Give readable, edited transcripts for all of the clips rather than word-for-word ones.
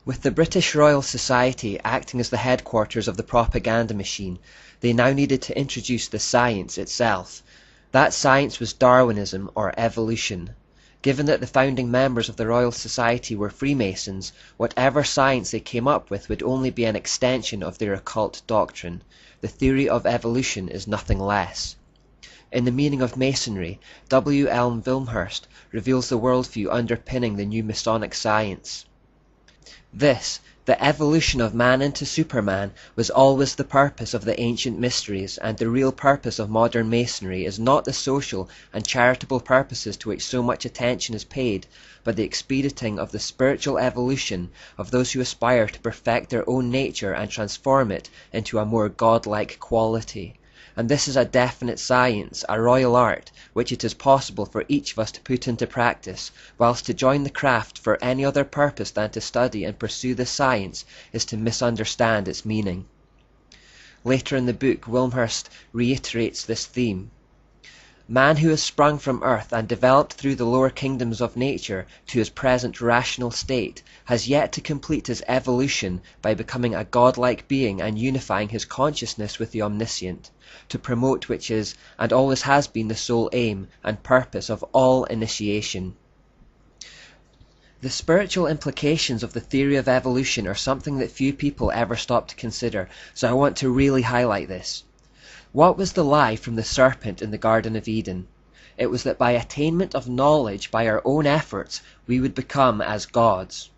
With the British Royal Society acting as the headquarters of the propaganda machine, they now needed to introduce the science itself. That science was Darwinism, or evolution. Given that the founding members of the Royal Society were Freemasons, whatever science they came up with would only be an extension of their occult doctrine. The theory of evolution is nothing less. In The Meaning of Masonry, W. Elm Wilmshurst reveals the worldview underpinning the new Masonic science. This, the evolution of man into Superman, was always the purpose of the ancient mysteries, and the real purpose of modern Masonry is not the social and charitable purposes to which so much attention is paid, but the expediting of the spiritual evolution of those who aspire to perfect their own nature and transform it into a more godlike quality. And this is a definite science, a royal art, which it is possible for each of us to put into practice, whilst to join the craft for any other purpose than to study and pursue the science is to misunderstand its meaning. Later in the book, Wilmshurst reiterates this theme. Man who has sprung from earth and developed through the lower kingdoms of nature to his present rational state has yet to complete his evolution by becoming a godlike being and unifying his consciousness with the omniscient, to promote which is and always has been the sole aim and purpose of all initiation. The spiritual implications of the theory of evolution are something that few people ever stop to consider, so I want to really highlight this. What was the lie from the serpent in the Garden of Eden? It was that by attainment of knowledge by our own efforts, we would become as gods.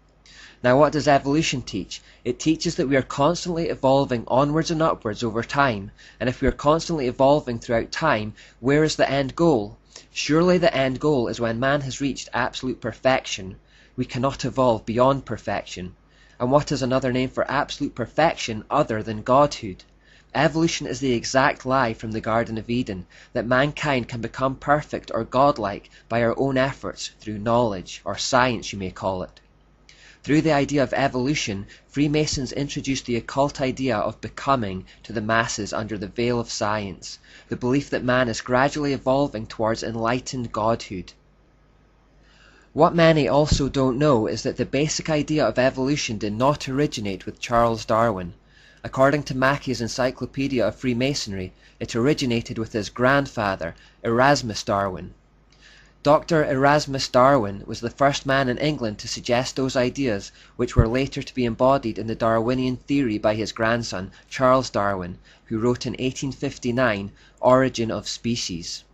Now what does evolution teach? It teaches that we are constantly evolving onwards and upwards over time, and if we are constantly evolving throughout time, where is the end goal? Surely the end goal is when man has reached absolute perfection. We cannot evolve beyond perfection. And what is another name for absolute perfection other than godhood? Evolution is the exact lie from the Garden of Eden, that mankind can become perfect or godlike by our own efforts through knowledge, or science you may call it. Through the idea of evolution, Freemasons introduced the occult idea of becoming to the masses under the veil of science, the belief that man is gradually evolving towards enlightened godhood. What many also don't know is that the basic idea of evolution did not originate with Charles Darwin. According to Mackey's Encyclopedia of Freemasonry, it originated with his grandfather, Erasmus Darwin. Dr. Erasmus Darwin was the first man in England to suggest those ideas, which were later to be embodied in the Darwinian theory by his grandson, Charles Darwin, who wrote in 1859, Origin of Species.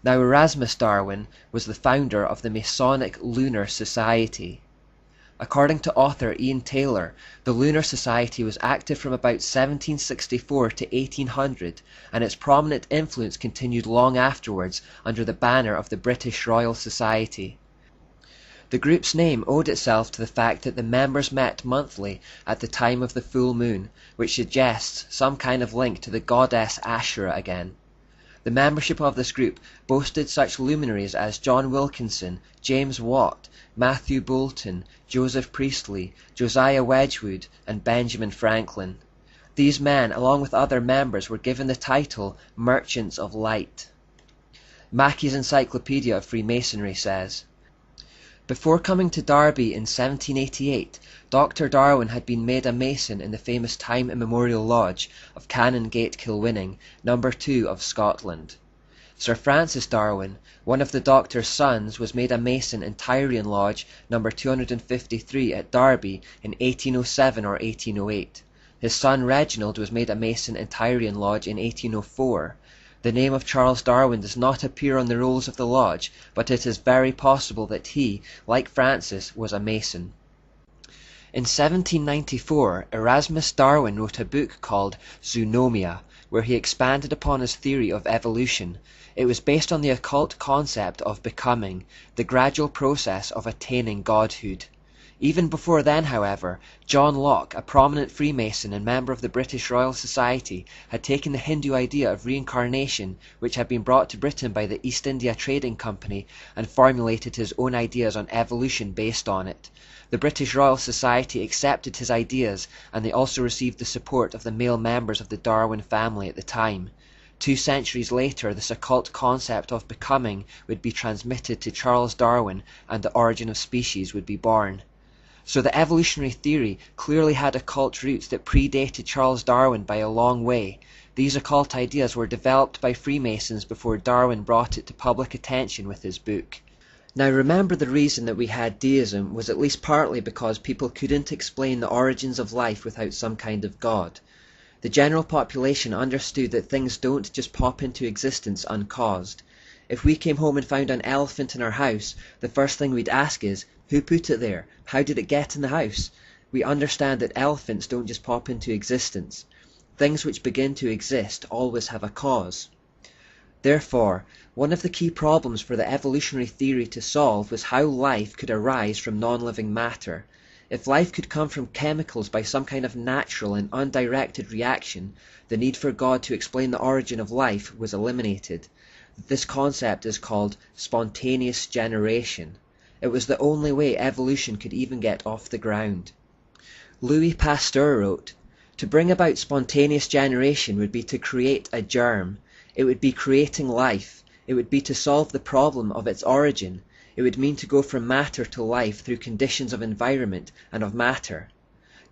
Now Erasmus Darwin was the founder of the Masonic Lunar Society. According to author Ian Taylor, the Lunar Society was active from about 1764 to 1800, and its prominent influence continued long afterwards under the banner of the British Royal Society. The group's name owed itself to the fact that the members met monthly at the time of the full moon, which suggests some kind of link to the goddess Ashura again. The membership of this group boasted such luminaries as John Wilkinson, James Watt, Matthew Boulton, Joseph Priestley, Josiah Wedgwood, and Benjamin Franklin. These men, along with other members, were given the title Merchants of Light. Mackey's Encyclopedia of Freemasonry says, before coming to Derby in 1788, Dr. Darwin had been made a Mason in the famous Time Immemorial Lodge of Canongate, Kilwinning, No. 2 of Scotland. Sir Francis Darwin, one of the Doctor's sons, was made a Mason in Tyrian Lodge No. 253 at Derby in 1807 or 1808. His son Reginald was made a Mason in Tyrian Lodge in 1804. The name of Charles Darwin does not appear on the rolls of the lodge, but it is very possible that he, like Francis, was a Mason. In 1794, Erasmus Darwin wrote a book called Zoonomia, where he expanded upon his theory of evolution. It was based on the occult concept of becoming, the gradual process of attaining godhood. Even before then, however, John Locke, a prominent Freemason and member of the British Royal Society, had taken the Hindu idea of reincarnation, which had been brought to Britain by the East India Trading Company, and formulated his own ideas on evolution based on it. The British Royal Society accepted his ideas, and they also received the support of the male members of the Darwin family at the time. 2 centuries later, this occult concept of becoming would be transmitted to Charles Darwin, and the Origin of Species would be born. So the evolutionary theory clearly had occult roots that predated Charles Darwin by a long way. These occult ideas were developed by Freemasons before Darwin brought it to public attention with his book. Now remember, the reason that we had deism was at least partly because people couldn't explain the origins of life without some kind of God. The general population understood that things don't just pop into existence uncaused. If we came home and found an elephant in our house, the first thing we'd ask is, who put it there? How did it get in the house? We understand that elephants don't just pop into existence. Things which begin to exist always have a cause. Therefore, one of the key problems for the evolutionary theory to solve was how life could arise from non-living matter. If life could come from chemicals by some kind of natural and undirected reaction, the need for God to explain the origin of life was eliminated. This concept is called spontaneous generation. It was the only way evolution could even get off the ground. Louis Pasteur wrote, "To bring about spontaneous generation would be to create a germ. It would be creating life. It would be to solve the problem of its origin. It would mean to go from matter to life through conditions of environment and of matter.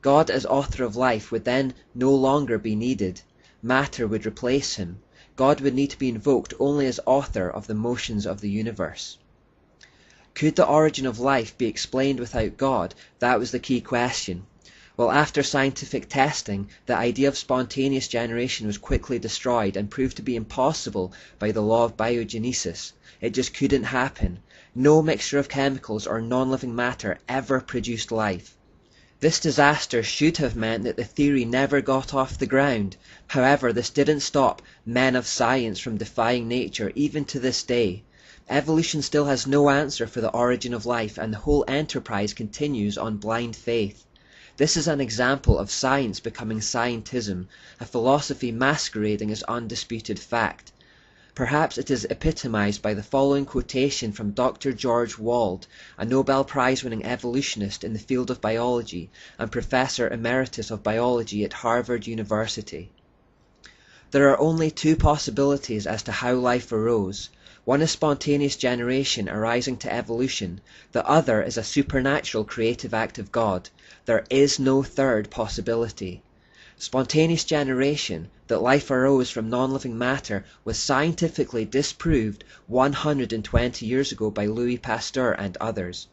God as author of life would then no longer be needed. Matter would replace him. God would need to be invoked only as author of the motions of the universe." Could the origin of life be explained without God? That was the key question. Well, after scientific testing, the idea of spontaneous generation was quickly destroyed and proved to be impossible by the law of biogenesis. It just couldn't happen. No mixture of chemicals or non-living matter ever produced life. This disaster should have meant that the theory never got off the ground. However, this didn't stop men of science from defying nature even to this day. Evolution still has no answer for the origin of life, and the whole enterprise continues on blind faith. This is an example of science becoming scientism, a philosophy masquerading as undisputed fact. Perhaps it is epitomized by the following quotation from Dr. George Wald, a Nobel Prize-winning evolutionist in the field of biology and Professor Emeritus of Biology at Harvard University. "There are only two possibilities as to how life arose. One is spontaneous generation arising to evolution. The other is a supernatural creative act of God. There is no third possibility. Spontaneous generation, that life arose from non-living matter, was scientifically disproved 120 years ago by Louis Pasteur and others.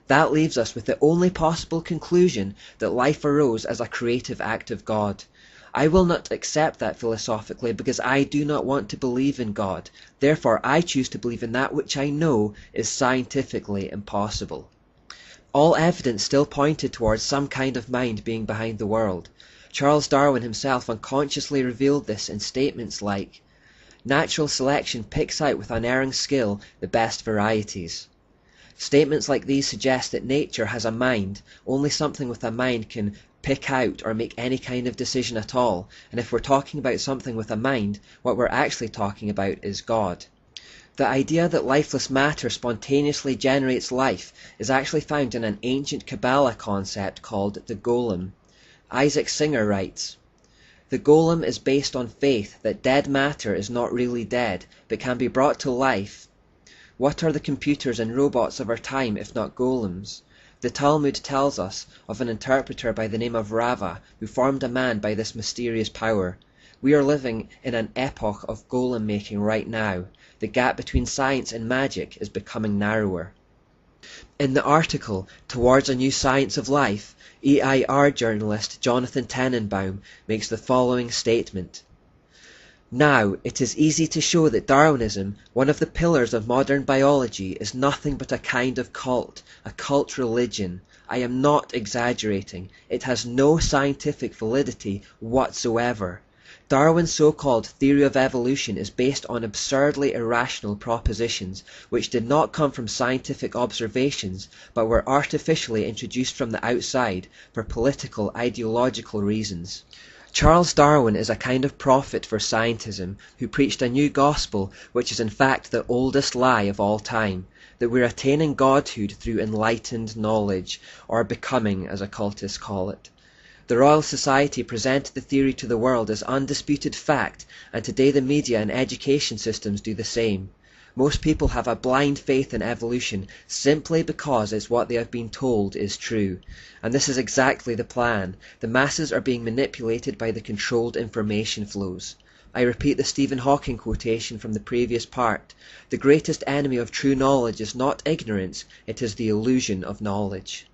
That leaves us with the only possible conclusion that life arose as a creative act of God. I will not accept that philosophically because I do not want to believe in God. Therefore, I choose to believe in that which I know is scientifically impossible." All evidence still pointed towards some kind of mind being behind the world. Charles Darwin himself unconsciously revealed this in statements like, "Natural selection picks out with unerring skill the best varieties." Statements like these suggest that nature has a mind. Only something with a mind can pick out or make any kind of decision at all, and if we're talking about something with a mind, what we're actually talking about is God. The idea that lifeless matter spontaneously generates life is actually found in an ancient Kabbalah concept called the golem. Isaac Singer writes, "The golem is based on faith that dead matter is not really dead, but can be brought to life. What are the computers and robots of our time if not golems? The Talmud tells us of an interpreter by the name of Rava, who formed a man by this mysterious power. We are living in an epoch of golem making right now. The gap between science and magic is becoming narrower." In the article, Towards a New Science of Life, EIR journalist Jonathan Tenenbaum makes the following statement. "Now, it is easy to show that Darwinism, one of the pillars of modern biology, is nothing but a kind of cult, a cult religion. I am not exaggerating. It has no scientific validity whatsoever. Darwin's so-called theory of evolution is based on absurdly irrational propositions, which did not come from scientific observations, but were artificially introduced from the outside for political, ideological reasons. Charles Darwin is a kind of prophet for scientism, who preached a new gospel, which is in fact the oldest lie of all time, that we're attaining godhood through enlightened knowledge, or becoming, as occultists call it. The Royal Society presented the theory to the world as undisputed fact, and today the media and education systems do the same. Most people have a blind faith in evolution simply because it's what they have been told is true. And this is exactly the plan. The masses are being manipulated by the controlled information flows. I repeat the Stephen Hawking quotation from the previous part. The greatest enemy of true knowledge is not ignorance, it is the illusion of knowledge.